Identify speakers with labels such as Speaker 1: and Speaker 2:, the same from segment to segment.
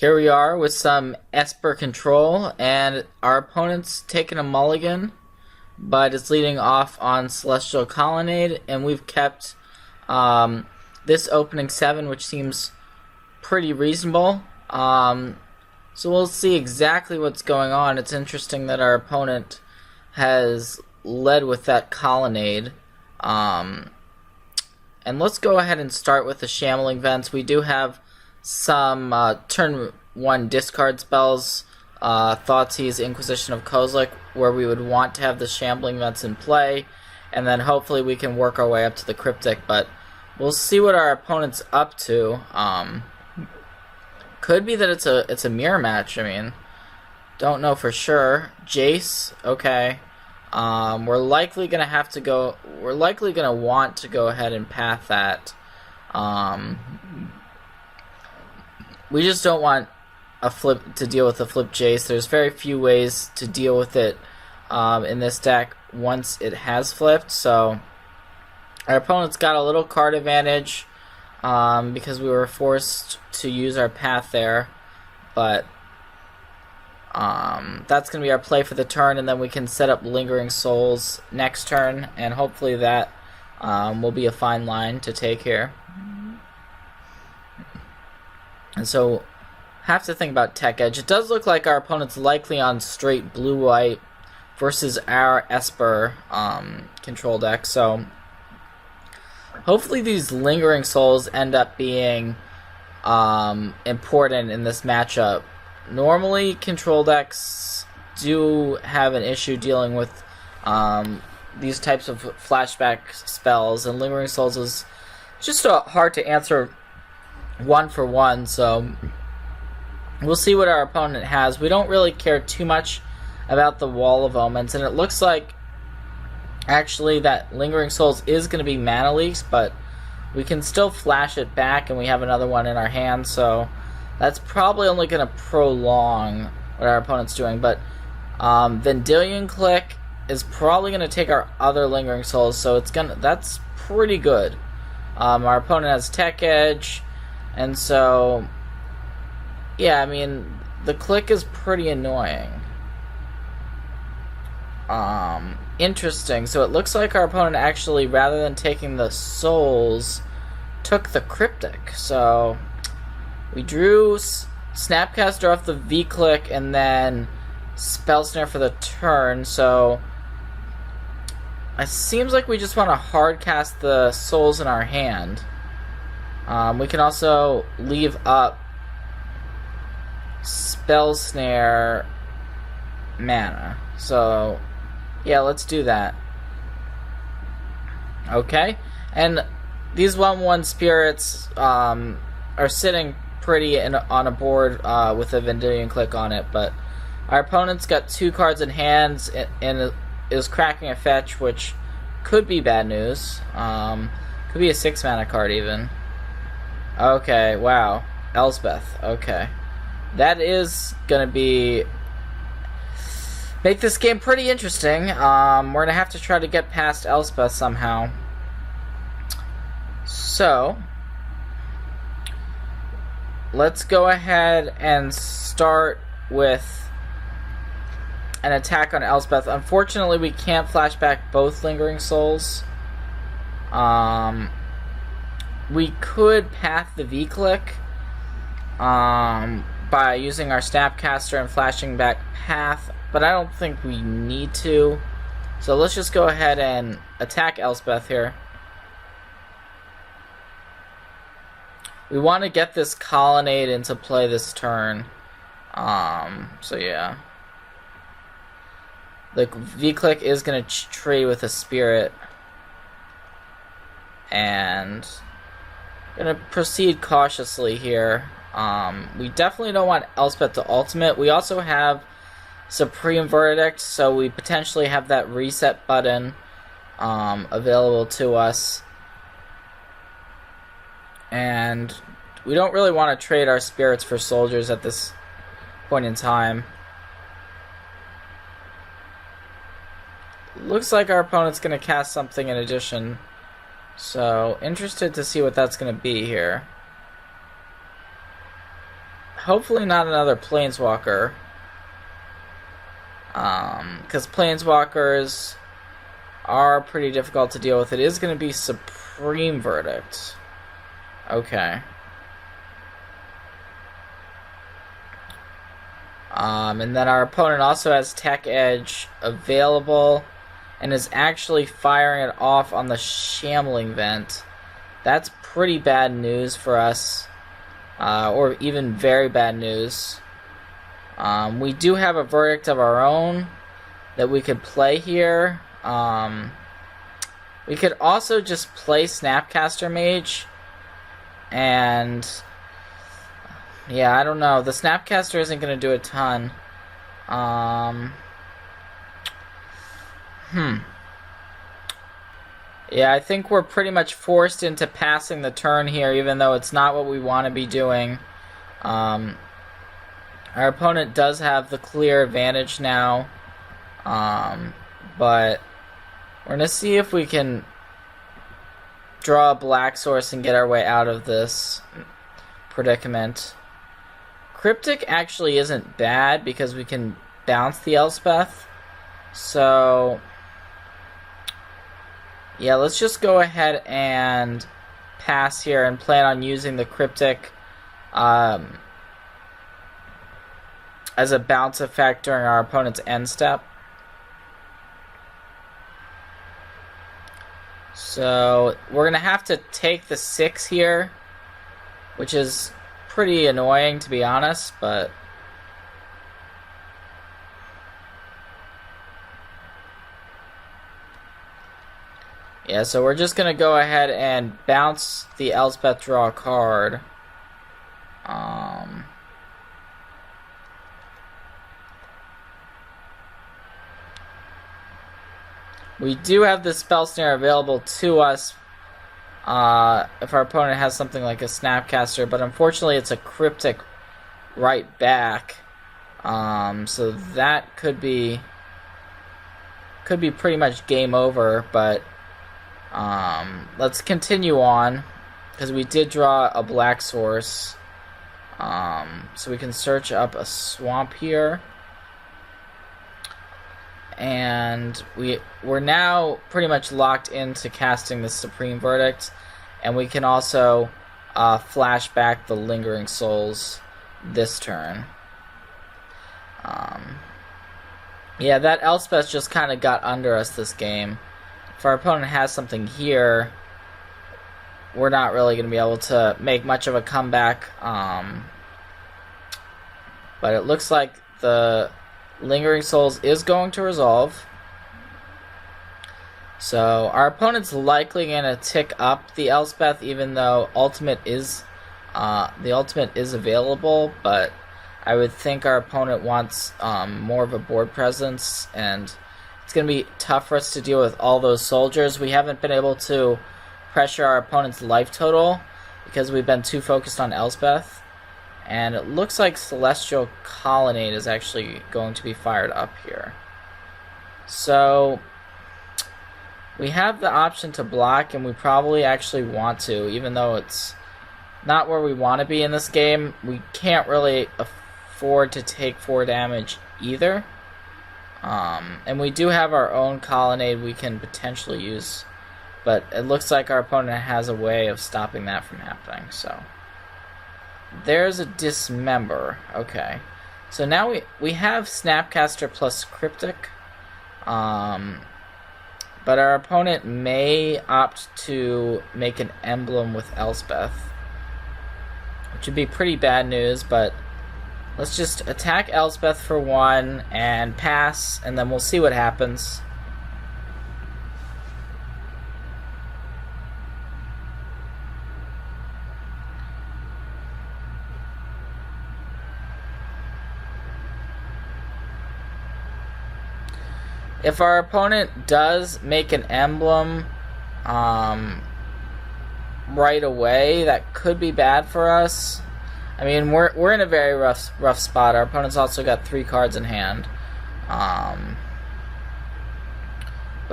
Speaker 1: Here we are with some Esper Control, and our opponent's taking a mulligan, but it's leading off on Celestial Colonnade, and we've kept this opening 7, which seems pretty reasonable. So we'll see exactly what's going on. It's interesting that our opponent has led with that Colonnade. And let's go ahead and start with the Shambling Vents. We do have some turn 1 discard spells, Thoughtseize, Inquisition of Kozilek, where we would want to have the Shambling Vents in play, and then hopefully we can work our way up to the Cryptic, but we'll see what our opponent's up to. Could be that it's a mirror match. I mean, don't know for sure. Jace, okay. We're likely gonna have to go. We're likely gonna want to go ahead and path that. We just don't want a flip to deal with a flip Jace. There's very few ways to deal with it in this deck once it has flipped. So our opponent's got a little card advantage because we were forced to use our path there, but that's going to be our play for the turn, and then we can set up Lingering Souls next turn, and hopefully that will be a fine line to take here. And so, have to think about Tech Edge. It does look like our opponent's likely on straight blue-white versus our Esper control deck, so hopefully these Lingering Souls end up being important in this matchup. Normally, control decks do have an issue dealing with these types of flashback spells, and Lingering Souls is just hard to answer one for one, so we'll see what our opponent has. We don't really care too much about the Wall of Omens, and it looks like actually that Lingering Souls is going to be Mana Leaks, but we can still flash it back, and we have another one in our hand, so that's probably only going to prolong what our opponent's doing. But Vendilion Click is probably going to take our other Lingering Souls, so that's pretty good. Our opponent has Tech Edge, and so yeah, I mean, the click is pretty annoying. Interesting. So it looks like our opponent actually, rather than taking the souls, took the Cryptic. So we drew Snapcaster off the V-Click and then Spell Snare for the turn. So it seems like we just want to hard cast the souls in our hand. We can also leave up Spell Snare mana. So yeah, let's do that. Okay, and these 1/1 spirits are sitting pretty on a board with a Vendilion Click on it, but our opponent's got 2 cards in hands and is cracking a fetch, which could be bad news. Could be a 6 mana card even. Okay, wow. Elspeth, okay. That is gonna make this game pretty interesting. We're gonna have to try to get past Elspeth somehow. So let's go ahead and start with an attack on Elspeth. Unfortunately, we can't flash back both Lingering Souls. We could path the V-Click by using our Snapcaster and flashing back path, but I don't think we need to. So let's just go ahead and attack Elspeth here. We want to get this Colonnade into play this turn. So yeah. The V-Click is going to trade with a Spirit. And going to proceed cautiously here. We definitely don't want Elspeth to ultimate. We also have Supreme Verdict, so we potentially have that reset button available to us. And we don't really want to trade our spirits for soldiers at this point in time. Looks like our opponent's going to cast something in addition. So, interested to see what that's going to be here. hopefully not another Planeswalker. Because Planeswalkers are pretty difficult to deal with. It is going to be Supreme Verdict. Okay. And then our opponent also has Tech Edge available and is actually firing it off on the Shambling Vent. That's pretty bad news for us, or even very bad news. We do have a Verdict of our own that we could play here. We could also just play Snapcaster Mage, and yeah, I don't know. The Snapcaster isn't going to do a ton. Yeah, I think we're pretty much forced into passing the turn here, even though it's not what we want to be doing. Our opponent does have the clear advantage now, but we're going to see if we can draw a black source and get our way out of this predicament. Cryptic actually isn't bad because we can bounce the Elspeth. So, yeah, let's just go ahead and pass here and plan on using the Cryptic as a bounce effect during our opponent's end step. So, we're going to have to take the 6 here, which is pretty annoying, to be honest, but yeah, so we're just going to go ahead and bounce the Elspeth, draw a card. We do have the Spell Snare available to us if our opponent has something like a Snapcaster, but unfortunately it's a Cryptic right back. So that could be pretty much game over, but let's continue on, because we did draw a black source. So we can search up a swamp here. And we're now pretty much locked into casting the Supreme Verdict, and we can also flash back the Lingering Souls this turn. Yeah, that Elspeth just kind of got under us this game. If our opponent has something here, we're not really going to be able to make much of a comeback. But it looks like the Lingering Souls is going to resolve. So our opponent's likely going to tick up the Elspeth, even though the ultimate is available. But I would think our opponent wants more of a board presence, and it's going to be tough for us to deal with all those soldiers. We haven't been able to pressure our opponent's life total because we've been too focused on Elspeth. And it looks like Celestial Colonnade is actually going to be fired up here. So we have the option to block, and we probably actually want to, even though it's not where we want to be in this game. We can't really afford to take 4 damage either. And we do have our own Colonnade we can potentially use, but it looks like our opponent has a way of stopping that from happening. So there's a Dismember. Okay. So now we have Snapcaster plus Cryptic. But our opponent may opt to make an emblem with Elspeth, which would be pretty bad news, but let's just attack Elspeth for 1 and pass, and then we'll see what happens. If our opponent does make an emblem right away, that could be bad for us. I mean, we're in a very rough spot. Our opponent's also got 3 cards in hand. But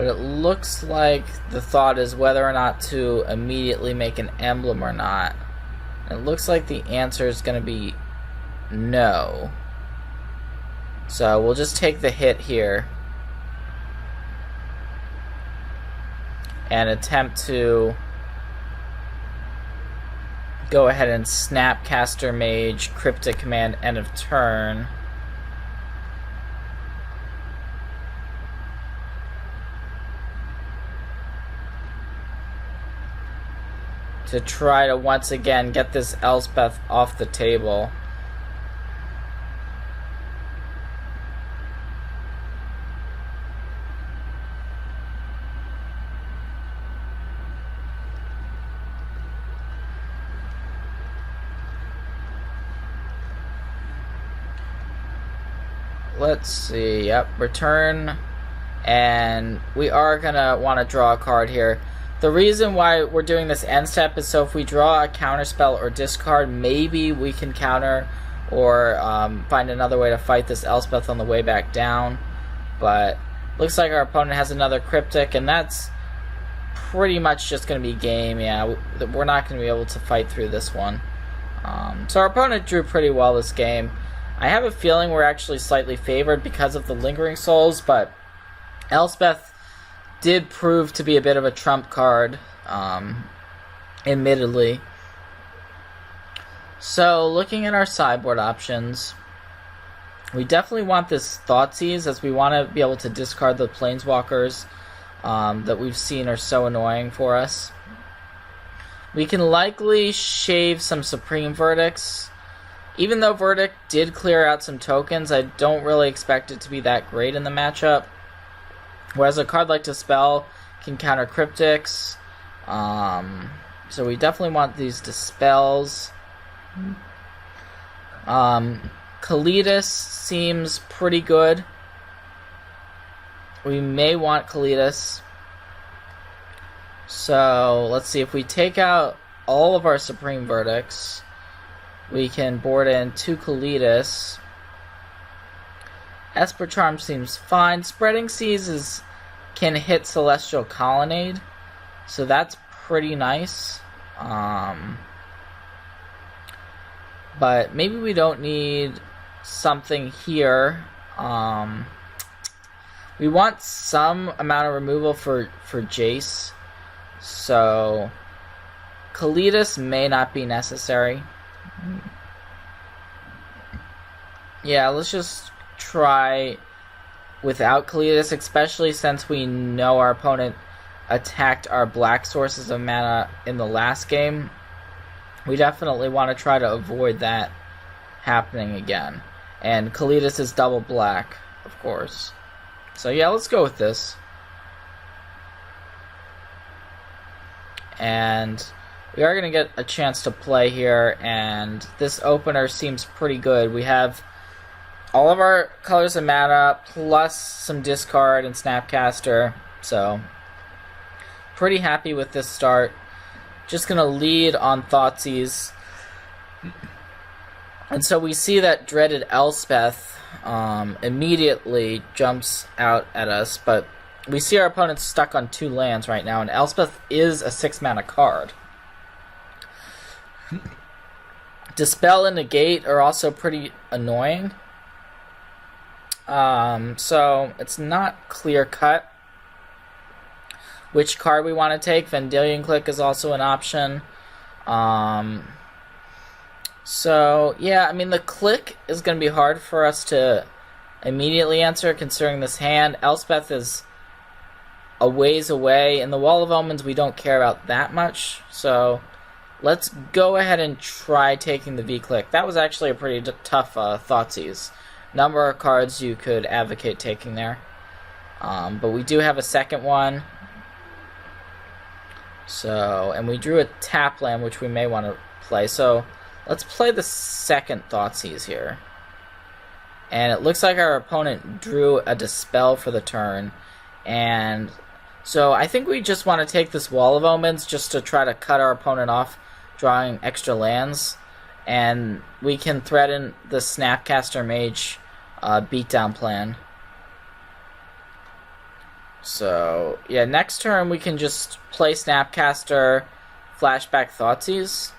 Speaker 1: it looks like the thought is whether or not to immediately make an emblem or not. It looks like the answer is going to be No. So we'll just take the hit here and attempt to go ahead and Snapcaster Mage, Cryptic Command, end of turn. To try to once again get this Elspeth off the table. Let's see, yep, return, and we are gonna want to draw a card here. The reason why we're doing this end step is so if we draw a counterspell or discard, maybe we can counter or find another way to fight this Elspeth on the way back down. But looks like our opponent has another Cryptic, and that's pretty much just going to be game. Yeah, we're not going to be able to fight through this one. So our opponent drew pretty well this game. I have a feeling we're actually slightly favored because of the Lingering Souls, but Elspeth did prove to be a bit of a trump card, admittedly. So, looking at our sideboard options, we definitely want this Thoughtseize, as we want to be able to discard the Planeswalkers that we've seen are so annoying for us. We can likely shave some Supreme Verdicts. Even though Verdict did clear out some tokens, I don't really expect it to be that great in the matchup. Whereas a card like Dispel can counter Cryptics. So we definitely want these Dispels. Kalitas seems pretty good. We may want Kalitas. So let's see, if we take out all of our Supreme Verdicts, we can board in 2 Kalitas. Esper Charm seems fine. Spreading Seas can hit Celestial Colonnade, so that's pretty nice. But maybe we don't need something here. We want some amount of removal for Jace, so Kalitas may not be necessary. Yeah, let's just try without Kalitas, especially since we know our opponent attacked our black sources of mana in the last game. We definitely want to try to avoid that happening again. And Kalitas is double black, of course. So yeah, let's go with this. And we are going to get a chance to play here, and this opener seems pretty good. We have all of our colors of mana, plus some discard and Snapcaster, so pretty happy with this start. Just going to lead on Thoughtseize. And so we see that dreaded Elspeth immediately jumps out at us, but we see our opponent's stuck on 2 lands right now, and Elspeth is a 6-mana card. Dispel and Negate are also pretty annoying. So it's not clear cut which card we want to take. Vendilion Click is also an option. So yeah, I mean, the click is going to be hard for us to immediately answer considering this hand. Elspeth is a ways away. In the Wall of Omens, we don't care about that much. So let's go ahead and try taking the V-Click. That was actually a pretty tough Thoughtseize. Number of cards you could advocate taking there. But we do have a second one. So, and we drew a tap land, which we may want to play. So let's play the second Thoughtseize here. And it looks like our opponent drew a Dispel for the turn. And so I think we just want to take this Wall of Omens just to try to cut our opponent off drawing extra lands. And we can threaten the Snapcaster Mage beatdown plan. So, yeah, next turn we can just play Snapcaster, flashback Thoughtseize.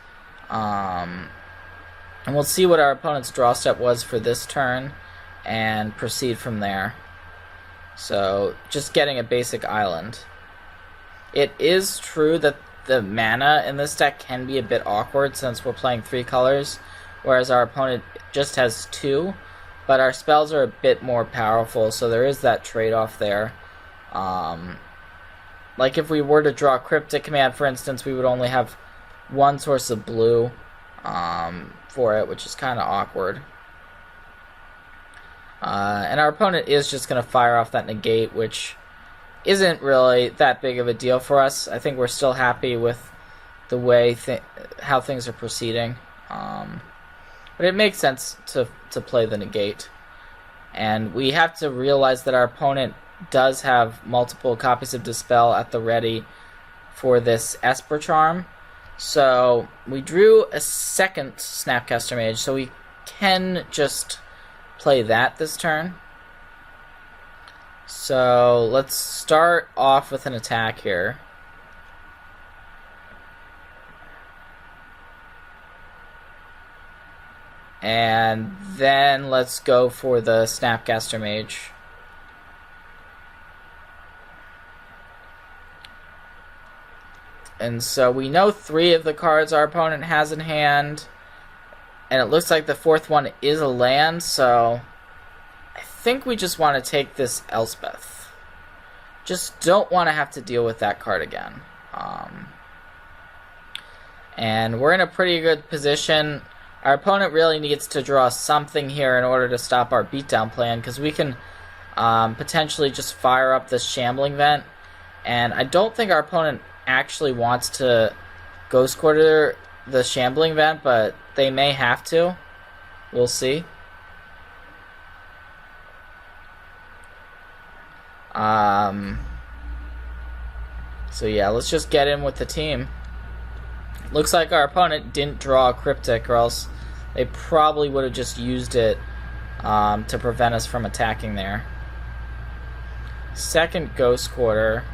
Speaker 1: And we'll see what our opponent's draw step was for this turn and proceed from there. So, just getting a basic island. It is true that the mana in this deck can be a bit awkward since we're playing 3 colors, whereas our opponent just has 2, but our spells are a bit more powerful, so there is that trade-off there. Like if we were to draw Cryptic Command, for instance, we would only have 1 source of blue for it, which is kind of awkward. And our opponent is just going to fire off that negate, which isn't really that big of a deal for us. I think we're still happy with the way how things are proceeding. But it makes sense to play the negate. And we have to realize that our opponent does have multiple copies of Dispel at the ready for this Esper Charm. So we drew a second Snapcaster Mage, so we can just play that this turn. So let's start off with an attack here. And then let's go for the Snapcaster Mage. And so we know 3 of the cards our opponent has in hand. And it looks like the 4th one is a land, so I think we just want to take this Elspeth. Just don't want to have to deal with that card again. And we're in a pretty good position. Our opponent really needs to draw something here in order to stop our beatdown plan, because we can potentially just fire up this Shambling Vent. And I don't think our opponent actually wants to Ghost Quarter the Shambling Vent, but they may have to. We'll see. So yeah, let's just get in with the team. Looks like our opponent didn't draw a Cryptic, or else they probably would have just used it to prevent us from attacking there. Second Ghost Quarter.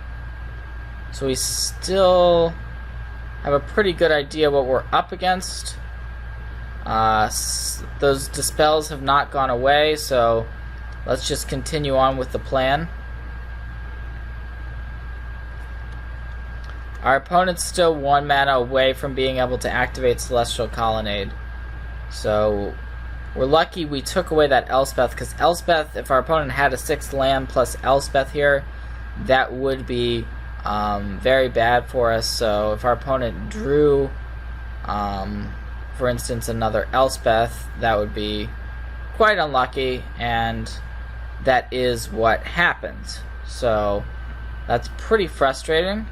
Speaker 1: So we still have a pretty good idea what we're up against. Those Dispels have not gone away, so let's just continue on with the plan. Our opponent's still 1 mana away from being able to activate Celestial Colonnade. So we're lucky we took away that Elspeth, because Elspeth, if our opponent had a 6th land plus Elspeth here, that would be very bad for us. So if our opponent drew, for instance, another Elspeth, that would be quite unlucky, and that is what happened. So that's pretty frustrating.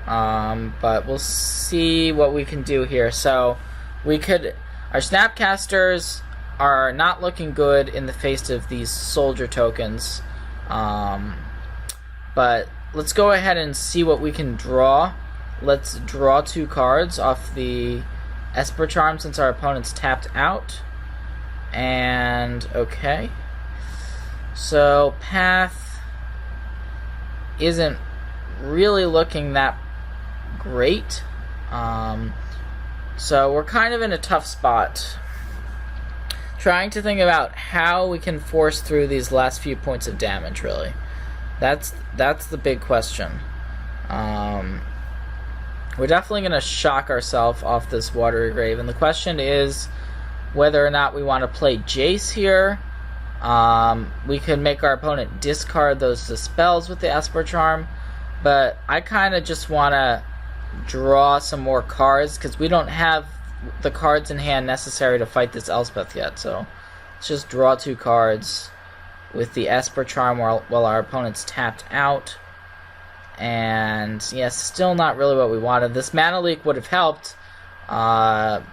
Speaker 1: But we'll see what we can do here. So our Snapcasters are not looking good in the face of these soldier tokens. But let's go ahead and see what we can draw. Let's draw 2 cards off the Esper Charm since our opponent's tapped out. And okay. So path isn't really looking that great. So we're kind of in a tough spot. Trying to think about how we can force through these last few points of damage, really. That's the big question. We're definitely going to shock ourselves off this Watery Grave, and the question is whether or not we want to play Jace here. We could make our opponent discard those Dispels with the Esper Charm, but I kind of just want to draw some more cards, because we don't have the cards in hand necessary to fight this Elspeth yet. So let's just draw 2 cards with the Esper Charm while our opponent's tapped out. And yeah, still not really what we wanted. This Mana Leak would have helped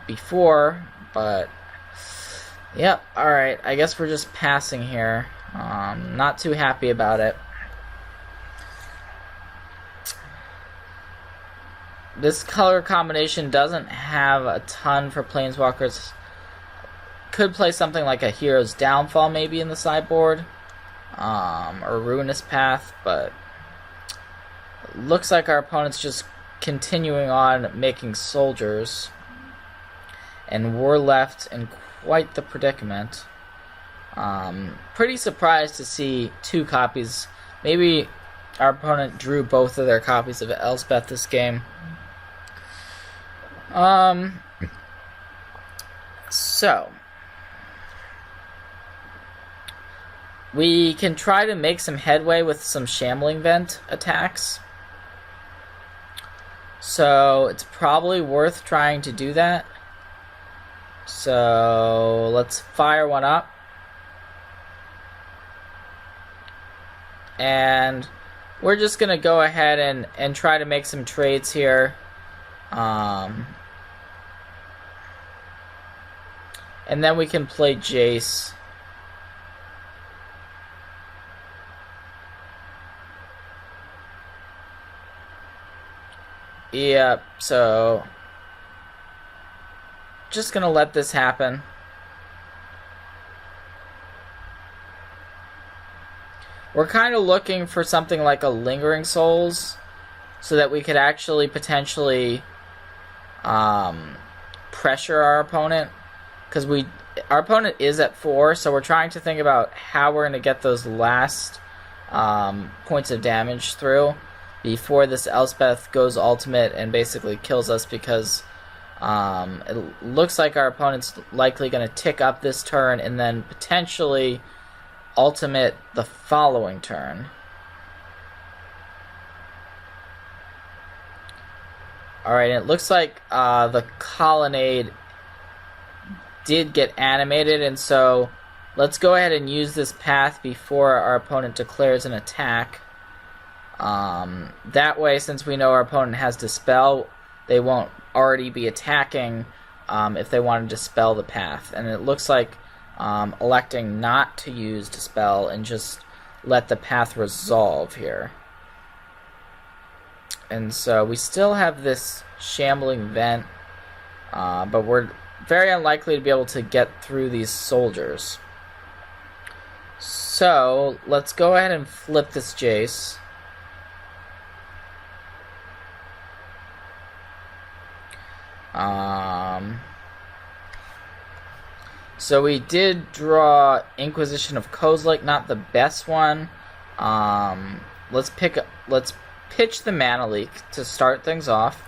Speaker 1: before, but yep, alright, I guess we're just passing here. Not too happy about it. This color combination doesn't have a ton for Planeswalkers. Could play something like a Hero's Downfall maybe in the sideboard, or Ruinous Path, but looks like our opponent's just continuing on making soldiers. and we're left in quite the predicament. Pretty surprised to see 2 copies. Maybe our opponent drew both of their copies of Elspeth this game. So we can try to make some headway with some Shambling Vent attacks. So it's probably worth trying to do that. So let's fire one up. And we're just going to go ahead and try to make some trades here. And then we can play Jace. Yep, so just gonna let this happen. We're kind of looking for something like a Lingering Souls so that we could actually potentially pressure our opponent, because our opponent is at 4, so we're trying to think about how we're going to get those last points of damage through before this Elspeth goes ultimate and basically kills us, because it looks like our opponent's likely going to tick up this turn and then potentially ultimate the following turn. Alright, it looks like the Colonnade did get animated, and so let's go ahead and use this path before our opponent declares an attack. That way, since we know our opponent has Dispel, they won't already be attacking if they want to dispel the path. And it looks like electing not to use Dispel and just let the path resolve here. And so we still have this Shambling Vent, but we're very unlikely to be able to get through these soldiers. So let's go ahead and flip this Jace. So we did draw Inquisition of Kozilek, not the best one. Let's pitch the Mana Leak to start things off,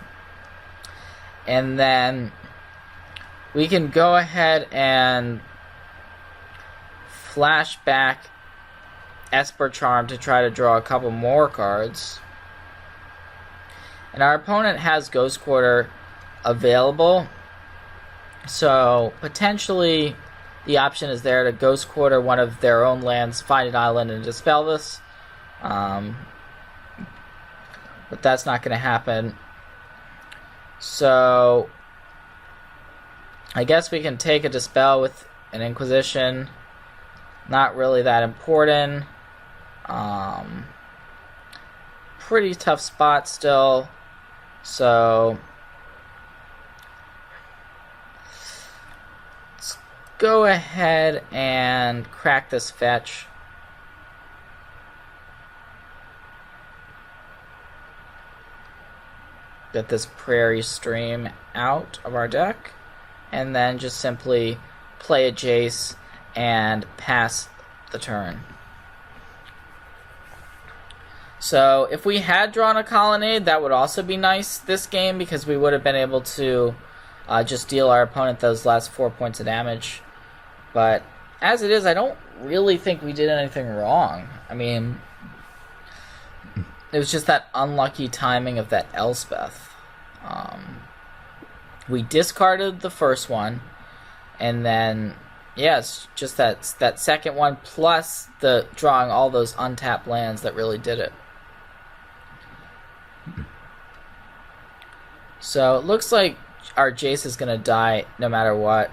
Speaker 1: and then we can go ahead and flash back Esper Charm to try to draw a couple more cards. And our opponent has Ghost Quarter available, so potentially the option is there to Ghost Quarter one of their own lands, find an island, and dispel this. But that's not going to happen. So I guess we can take a Dispel with an Inquisition. Not really that important. Pretty tough spot still. So let's go ahead and crack this fetch. Get this Prairie Stream out of our deck, and then just simply play a Jace and pass the turn. So if we had drawn a Colonnade, that would also be nice this game, because we would have been able to just deal our opponent those last 4 points of damage. But as it is, I don't really think we did anything wrong. I mean, it was just that unlucky timing of that Elspeth. We discarded the first one, and then, yeah, it's just that second one, plus the drawing all those untapped lands that really did it. So it looks like our Jace is going to die no matter what.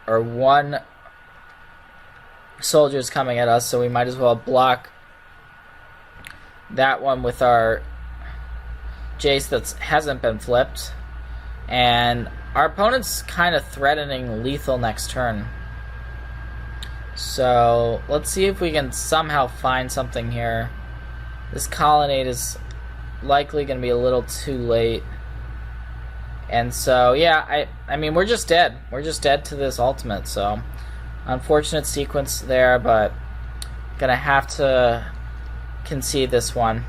Speaker 1: Or one soldier's coming at us, so we might as well block that one with our Jace that hasn't been flipped. And our opponent's kind of threatening lethal next turn. So let's see if we can somehow find something here. This Colonnade is likely going to be a little too late. And so, yeah, I mean, we're just dead. We're just dead to this ultimate, so unfortunate sequence there, but gonna have to concede this one.